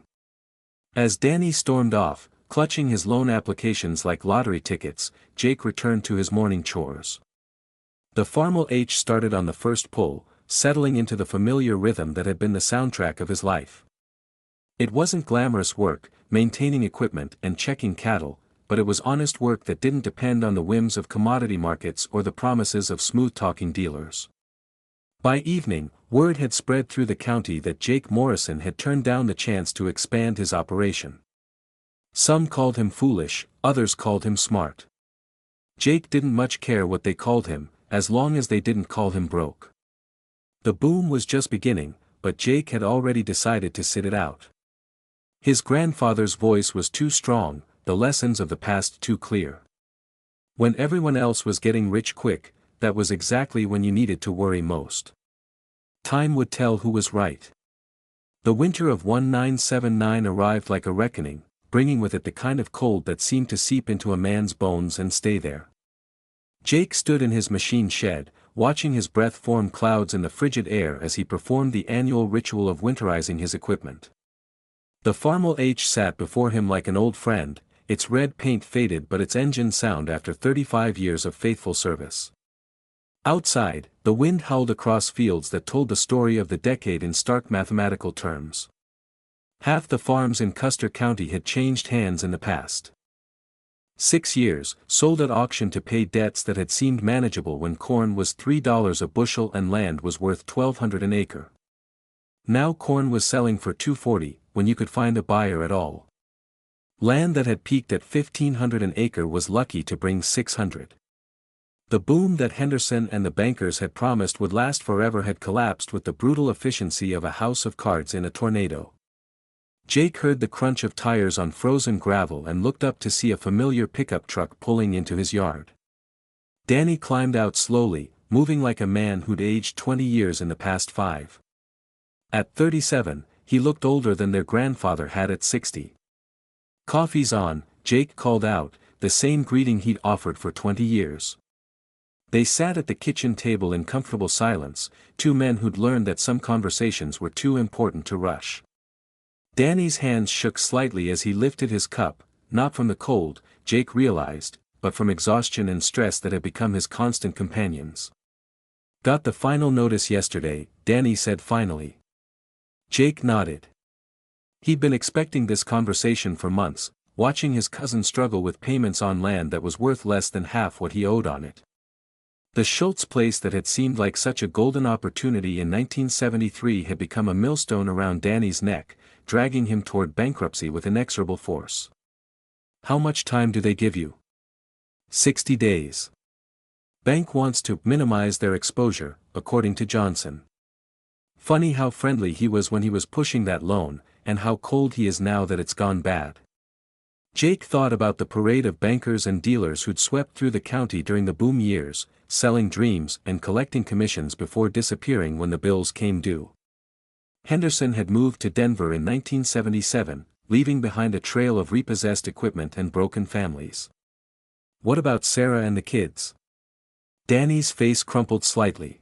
S1: As Danny stormed off, clutching his loan applications like lottery tickets, Jake returned to his morning chores. The Farmel H started on the first pull, settling into the familiar rhythm that had been the soundtrack of his life. It wasn't glamorous work, maintaining equipment and checking cattle, but it was honest work that didn't depend on the whims of commodity markets or the promises of smooth-talking dealers. By evening, word had spread through the county that Jake Morrison had turned down the chance to expand his operation. Some called him foolish, others called him smart. Jake didn't much care what they called him, as long as they didn't call him broke. The boom was just beginning, but Jake had already decided to sit it out. His grandfather's voice was too strong, the lessons of the past too clear. When everyone else was getting rich quick, that was exactly when you needed to worry most. Time would tell who was right. The winter of 1979 arrived like a reckoning, bringing with it the kind of cold that seemed to seep into a man's bones and stay there. Jake stood in his machine shed, watching his breath form clouds in the frigid air as he performed the annual ritual of winterizing his equipment. The Farmel H sat before him like an old friend, its red paint faded but its engine sound after 35 years of faithful service. Outside, the wind howled across fields that told the story of the decade in stark mathematical terms. Half the farms in Custer County had changed hands in the past 6 years, sold at auction to pay debts that had seemed manageable when corn was $3 a bushel and land was worth $1,200 an acre. Now corn was selling for $240, when you could find a buyer at all. Land that had peaked at $1,500 an acre was lucky to bring $600. The boom that Henderson and the bankers had promised would last forever had collapsed with the brutal efficiency of a house of cards in a tornado. Jake heard the crunch of tires on frozen gravel and looked up to see a familiar pickup truck pulling into his yard. Danny climbed out slowly, moving like a man who'd aged 20 years in the past 5. At 37, he looked older than their grandfather had at 60. Coffee's on, Jake called out, the same greeting he'd offered for 20 years. They sat at the kitchen table in comfortable silence, two men who'd learned that some conversations were too important to rush. Danny's hands shook slightly as he lifted his cup, not from the cold, Jake realized, but from exhaustion and stress that had become his constant companions. Got the final notice yesterday, Danny said finally. Jake nodded. He'd been expecting this conversation for months, watching his cousin struggle with payments on land that was worth less than half what he owed on it. The Schultz place that had seemed like such a golden opportunity in 1973 had become a millstone around Danny's neck, dragging him toward bankruptcy with inexorable force. How much time do they give you? 60 days. Bank wants to minimize their exposure, according to Johnson. Funny how friendly he was when he was pushing that loan, and how cold he is now that it's gone bad. Jake thought about the parade of bankers and dealers who'd swept through the county during the boom years, selling dreams and collecting commissions before disappearing when the bills came due. Henderson had moved to Denver in 1977, leaving behind a trail of repossessed equipment and broken families. What about Sarah and the kids? Danny's face crumpled slightly.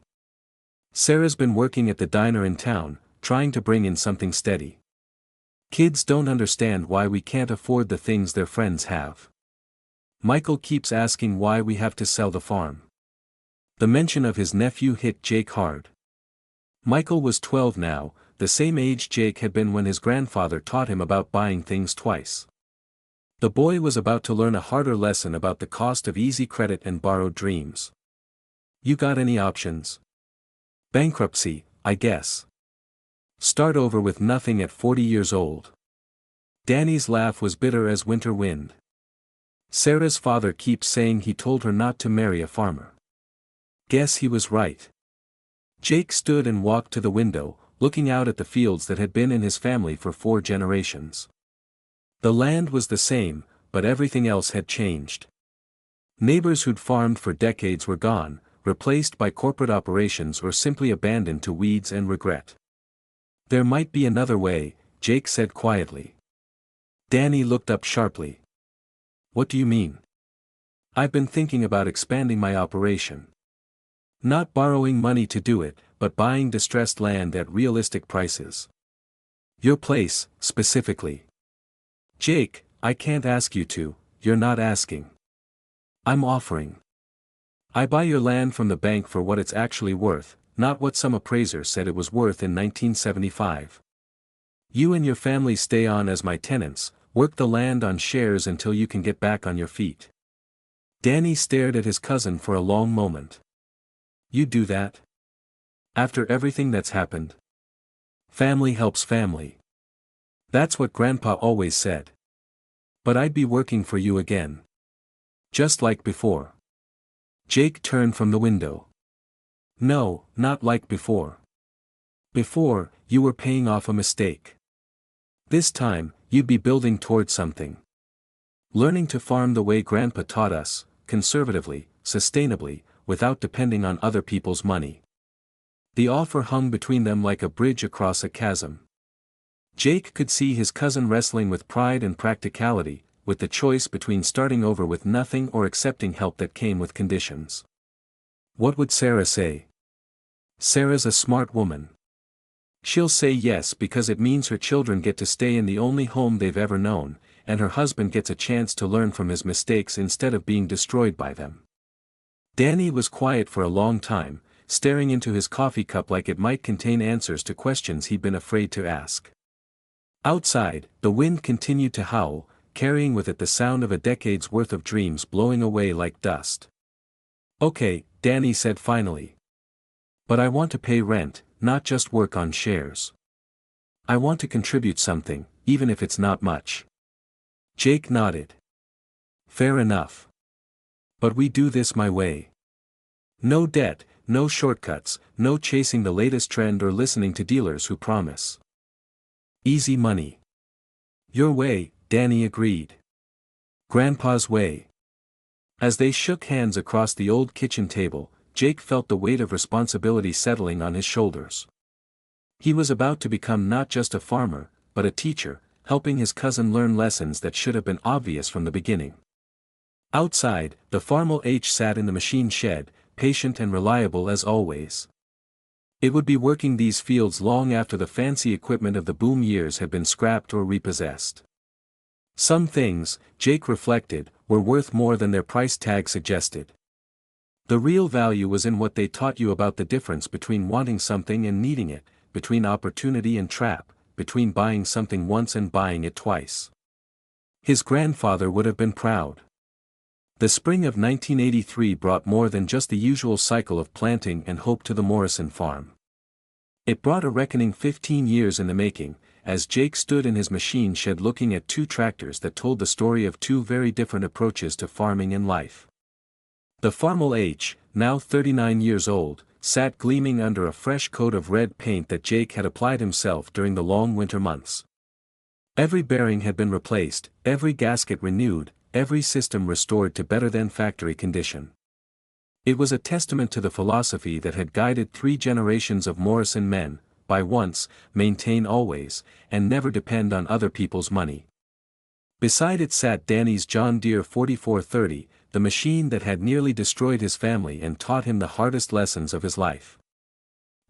S1: Sarah's been working at the diner in town, trying to bring in something steady. Kids don't understand why we can't afford the things their friends have. Michael keeps asking why we have to sell the farm. The mention of his nephew hit Jake hard. Michael was 12 now, the same age Jake had been when his grandfather taught him about buying things twice. The boy was about to learn a harder lesson about the cost of easy credit and borrowed dreams. You got any options? Bankruptcy, I guess. Start over with nothing at 40 years old. Danny's laugh was bitter as winter wind. Sarah's father keeps saying he told her not to marry a farmer. Guess he was right. Jake stood and walked to the window, looking out at the fields that had been in his family for 4 generations. The land was the same, but everything else had changed. Neighbors who'd farmed for decades were gone, replaced by corporate operations or simply abandoned to weeds and regret. There might be another way, Jake said quietly. Danny looked up sharply. What do you mean? I've been thinking about expanding my operation. Not borrowing money to do it, but buying distressed land at realistic prices. Your place, specifically. Jake, I can't ask you to, you're not asking. I'm offering. I buy your land from the bank for what it's actually worth, not what some appraiser said it was worth in 1975. You and your family stay on as my tenants, work the land on shares until you can get back on your feet. Danny stared at his cousin for a long moment. You do that? After everything that's happened? Family helps family. That's what Grandpa always said. But I'd be working for you again. Just like before. Jake turned from the window. No, not like before. Before, you were paying off a mistake. This time, you'd be building towards something. Learning to farm the way Grandpa taught us, conservatively, sustainably, without depending on other people's money. The offer hung between them like a bridge across a chasm. Jake could see his cousin wrestling with pride and practicality, with the choice between starting over with nothing or accepting help that came with conditions. What would Sarah say? Sarah's a smart woman. She'll say yes because it means her children get to stay in the only home they've ever known, and her husband gets a chance to learn from his mistakes instead of being destroyed by them. Danny was quiet for a long time, staring into his coffee cup like it might contain answers to questions he'd been afraid to ask. Outside, the wind continued to howl, carrying with it the sound of a decade's worth of dreams blowing away like dust. Okay, Danny said finally. But I want to pay rent, not just work on shares. I want to contribute something, even if it's not much. Jake nodded. Fair enough. But we do this my way. No debt, no shortcuts, no chasing the latest trend or listening to dealers who promise. Easy money. Your way, Danny agreed. Grandpa's way. As they shook hands across the old kitchen table, Jake felt the weight of responsibility settling on his shoulders. He was about to become not just a farmer, but a teacher, helping his cousin learn lessons that should have been obvious from the beginning. Outside, the Farmer H sat in the machine shed, patient and reliable as always. It would be working these fields long after the fancy equipment of the boom years had been scrapped or repossessed. Some things, Jake reflected, were worth more than their price tag suggested. The real value was in what they taught you about the difference between wanting something and needing it, between opportunity and trap, between buying something once and buying it twice. His grandfather would have been proud. The spring of 1983 brought more than just the usual cycle of planting and hope to the Morrison farm. It brought a reckoning 15 years in the making, as Jake stood in his machine shed looking at 2 tractors that told the story of 2 very different approaches to farming and life. The Farmer H, now 39 years old, sat gleaming under a fresh coat of red paint that Jake had applied himself during the long winter months. Every bearing had been replaced, every gasket renewed, every system restored to better than factory condition. It was a testament to the philosophy that had guided 3 generations of Morrison men: buy once, maintain always, and never depend on other people's money. Beside it sat Danny's John Deere 4430, the machine that had nearly destroyed his family and taught him the hardest lessons of his life.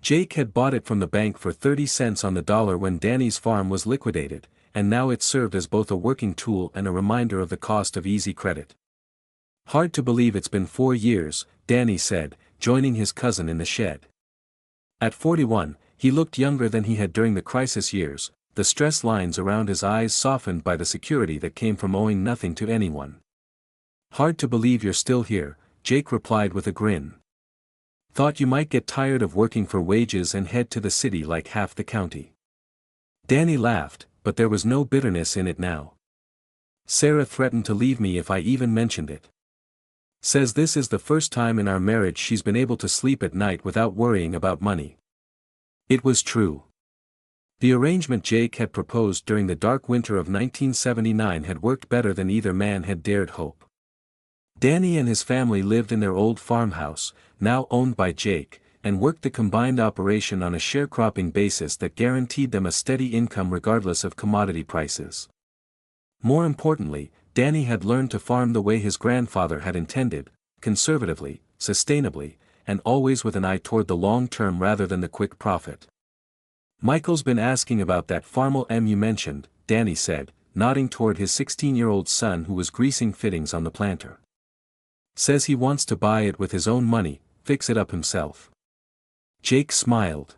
S1: Jake had bought it from the bank for 30 cents on the dollar when Danny's farm was liquidated, and now it served as both a working tool and a reminder of the cost of easy credit. "Hard to believe it's been 4 years, Danny said, joining his cousin in the shed. At 41, he looked younger than he had during the crisis years, the stress lines around his eyes softened by the security that came from owing nothing to anyone. "Hard to believe you're still here," Jake replied with a grin. "Thought you might get tired of working for wages and head to the city like half the county." Danny laughed, but there was no bitterness in it now. "Sarah threatened to leave me if I even mentioned it. Says this is the first time in our marriage she's been able to sleep at night without worrying about money." It was true. The arrangement Jake had proposed during the dark winter of 1979 had worked better than either man had dared hope. Danny and his family lived in their old farmhouse, now owned by Jake, and worked the combined operation on a sharecropping basis that guaranteed them a steady income regardless of commodity prices. More importantly, Danny had learned to farm the way his grandfather had intended, conservatively, sustainably, and always with an eye toward the long term rather than the quick profit. "Michael's been asking about that Farmel M you mentioned," Danny said, nodding toward his 16-year-old son who was greasing fittings on the planter. "Says he wants to buy it with his own money, fix it up himself." Jake smiled.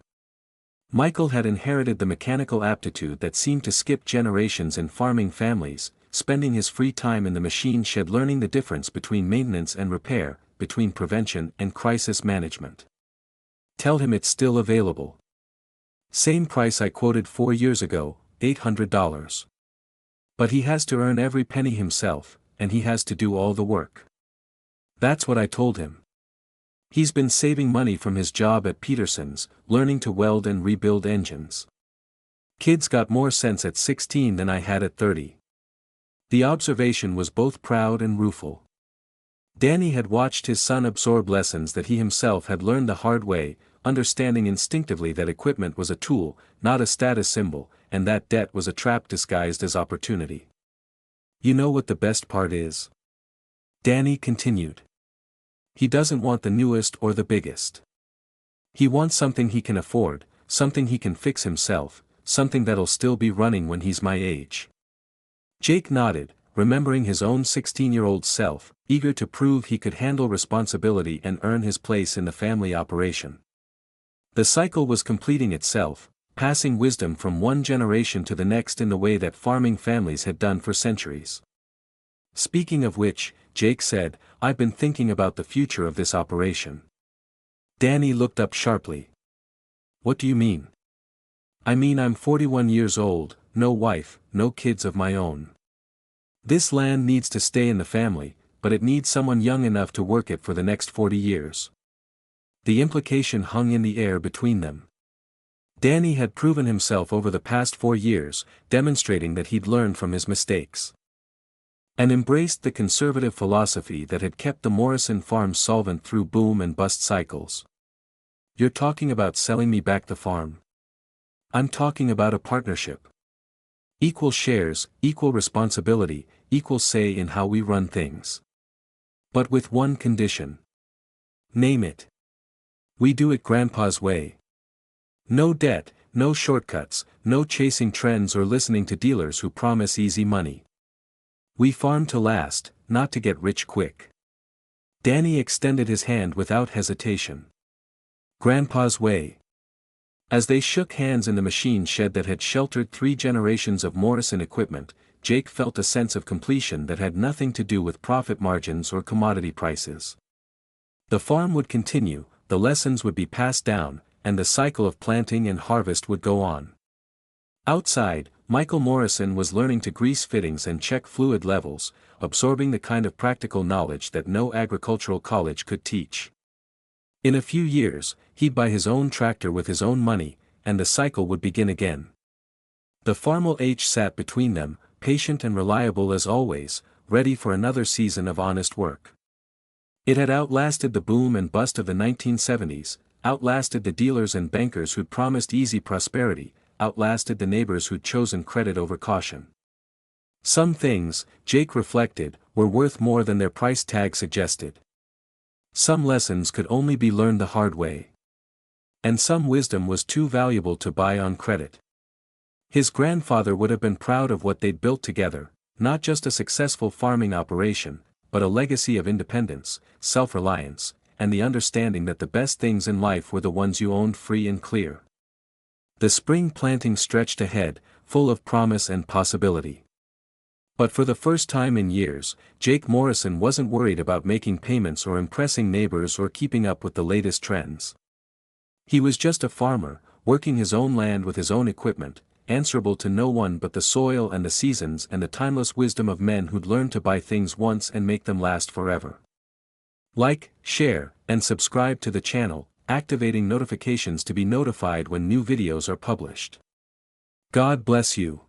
S1: Michael had inherited the mechanical aptitude that seemed to skip generations in farming families, spending his free time in the machine shed learning the difference between maintenance and repair, between prevention and crisis management. "Tell him it's still available. Same price I quoted 4 years ago, $800. But he has to earn every penny himself, and he has to do all the work." That's what I told him. He's been saving money from his job at Peterson's, learning to weld and rebuild engines. "Kid's got more sense at 16 than I had at 30. The observation was both proud and rueful. Danny had watched his son absorb lessons that he himself had learned the hard way, understanding instinctively that equipment was a tool, not a status symbol, and that debt was a trap disguised as opportunity. "You know what the best part is?" Danny continued. "He doesn't want the newest or the biggest. He wants something he can afford, something he can fix himself, something that'll still be running when he's my age." Jake nodded, remembering his own 16-year-old self, eager to prove he could handle responsibility and earn his place in the family operation. The cycle was completing itself, passing wisdom from one generation to the next in the way that farming families had done for centuries. "Speaking of which," Jake said, "I've been thinking about the future of this operation." Danny looked up sharply. "What do you mean?" "I mean I'm 41 years old, no wife, no kids of my own. This land needs to stay in the family, but it needs someone young enough to work it for the next 40 years. The implication hung in the air between them. Danny had proven himself over the past 4 years, demonstrating that he'd learned from his mistakes. And embraced the conservative philosophy that had kept the Morrison farm solvent through boom and bust cycles. "You're talking about selling me back the farm?" "I'm talking about a partnership. Equal shares, equal responsibility, equal say in how we run things. But with one condition." "Name it." "We do it Grandpa's way. No debt, no shortcuts, no chasing trends or listening to dealers who promise easy money. We farm to last, not to get rich quick." Danny extended his hand without hesitation. "Grandpa's way." As they shook hands in the machine shed that had sheltered 3 generations of Morrison equipment, Jake felt a sense of completion that had nothing to do with profit margins or commodity prices. The farm would continue, the lessons would be passed down, and the cycle of planting and harvest would go on. Outside, Michael Morrison was learning to grease fittings and check fluid levels, absorbing the kind of practical knowledge that no agricultural college could teach. In a few years, he'd buy his own tractor with his own money, and the cycle would begin again. The farmer H sat between them, patient and reliable as always, ready for another season of honest work. It had outlasted the boom and bust of the 1970s, outlasted the dealers and bankers who'd promised easy prosperity, outlasted the neighbors who'd chosen credit over caution. Some things, Jake reflected, were worth more than their price tag suggested. Some lessons could only be learned the hard way. And some wisdom was too valuable to buy on credit. His grandfather would have been proud of what they'd built together, not just a successful farming operation, but a legacy of independence, self-reliance, and the understanding that the best things in life were the ones you owned free and clear. The spring planting stretched ahead, full of promise and possibility. But for the first time in years, Jake Morrison wasn't worried about making payments or impressing neighbors or keeping up with the latest trends. He was just a farmer, working his own land with his own equipment, answerable to no one but the soil and the seasons and the timeless wisdom of men who'd learned to buy things once and make them last forever. Like, share, and subscribe to the channel, activating notifications to be notified when new videos are published. God bless you.